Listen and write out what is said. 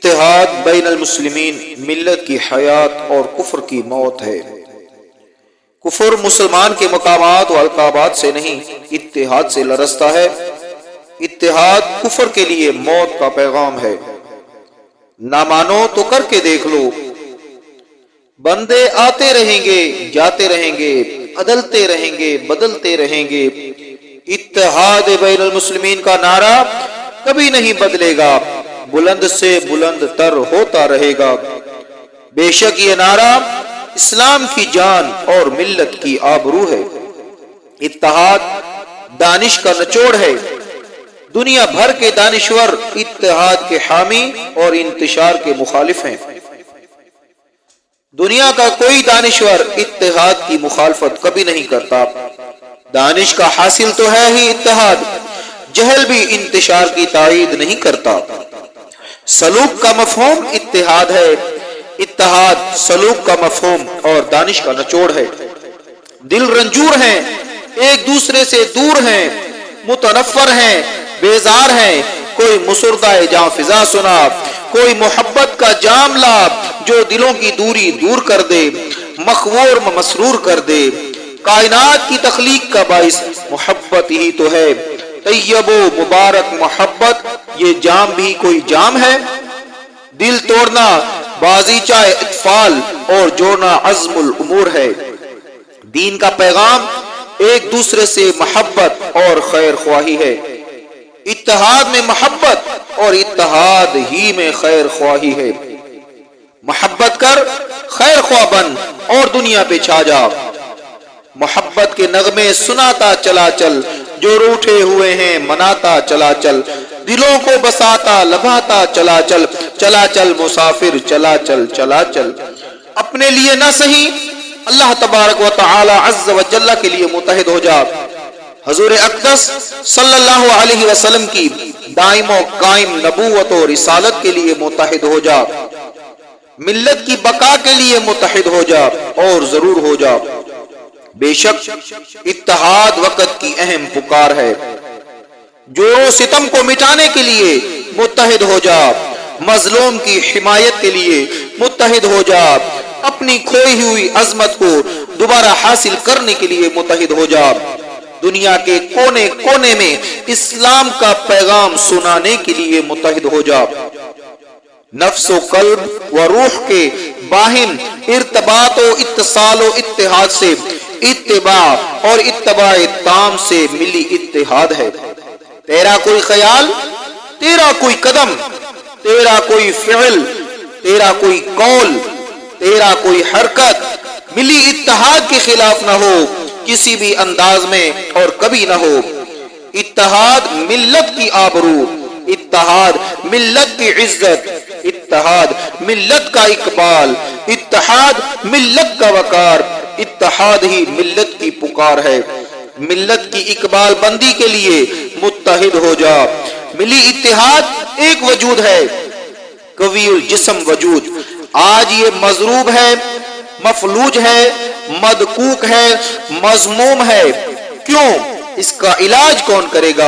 اتحاد بین المسلمین ملت کی حیات اور کفر کی موت ہے۔ کفر مسلمان کے مقامات و القابات سے نہیں، اتحاد سے لرزتا ہے۔ اتحاد کفر کے لیے موت کا پیغام ہے۔ نہ مانو تو کر کے دیکھ لو۔ بندے آتے رہیں گے، جاتے رہیں گے، عدلتے رہیں گے، بدلتے رہیں گے، اتحاد بین المسلمین کا نعرہ کبھی نہیں بدلے گا، بلند سے بلند تر ہوتا رہے گا۔ بے شک یہ نعرہ اسلام کی جان اور ملت کی آبرو ہے۔ اتحاد دانش کا نچوڑ ہے۔ دنیا بھر کے دانشور اتحاد کے حامی اور انتشار کے مخالف ہیں۔ دنیا کا کوئی دانشور اتحاد کی مخالفت کبھی نہیں کرتا۔ دانش کا حاصل تو ہے ہی اتحاد، جہل بھی انتشار کی تائید نہیں کرتا۔ سلوک کا مفہوم اتحاد ہے، اتحاد سلوک کا مفہوم اور دانش کا نچوڑ ہے۔ دل رنجور ہیں، ایک دوسرے سے دور ہیں، متنفر ہیں، بیزار ہیں۔ کوئی مسردہ جاں فضا سنا، کوئی محبت کا جام لا جو دلوں کی دوری دور کر دے، مخور مسرور کر دے۔ کائنات کی تخلیق کا باعث محبت ہی تو ہے۔ طیب و مبارک محبت، یہ جام بھی کوئی جام ہے؟ دل توڑنا بازیچہ اطفال اور جوڑنا عزم الامور ہے۔ دین کا پیغام ایک دوسرے سے محبت اور خیر خواہی ہے۔ اتحاد میں محبت اور اتحاد ہی میں خیر خواہی ہے۔ محبت کر، خیر خواہ بن اور دنیا پہ چھا جا۔ محبت کے نغمے سناتا چلا چل، جو روٹھے ہوئے ہیں مناتا چلا چل۔ دلوں کو بساتا لبھاتا چلا چل، چلا چل مسافر چلا چل چلا چل۔ اپنے لیے نہ سہی، اللہ تبارک و تعالی عز و جل کے لیے متحد ہو جا۔ حضور اقدس صلی اللہ علیہ وسلم کی دائم و قائم نبوت و رسالت کے لیے متحد ہو جا۔ ملت کی بقا کے لیے متحد ہو جا اور ضرور ہو جا۔ بے شک اتحاد وقت کی اہم پکار ہے۔ جور و ستم کو مٹانے کے لیے متحد ہو جا، مظلوم کی حمایت کے لیے متحد ہو جا، اپنی کھوئی ہوئی عظمت کو دوبارہ حاصل کرنے کے لیے متحد ہو جا۔ دنیا کے کونے کونے میں اسلام کا پیغام سنانے کے لیے متحد ہو جا۔ نفس و قلب و روح کے باہم ارتباط و اتصال و اتحاد سے اتباع اور اتباع تام سے ملی اتحاد ہے۔ تیرا کوئی خیال، تیرا کوئی قدم، تیرا کوئی فعل، تیرا کوئی قول، تیرا کوئی حرکت ملی اتحاد کے خلاف نہ ہو، کسی بھی انداز میں اور کبھی نہ ہو۔ اتحاد ملت کی آبرو، اتحاد ملت کی عزت، اتحاد ملت کا اقبال، اتحاد ملت کا وقار، اتحاد ہی ملت کی پکار ہے۔ ملت کی اقبال بندی کے لیے متحد ہو جا۔ ملی اتحاد ایک وجود ہے، قوی الجسم وجود۔ آج یہ مضروب ہے، مفلوج ہے، مدکوک ہے، مذموم ہے۔ کیوں؟ اس کا علاج کون کرے گا؟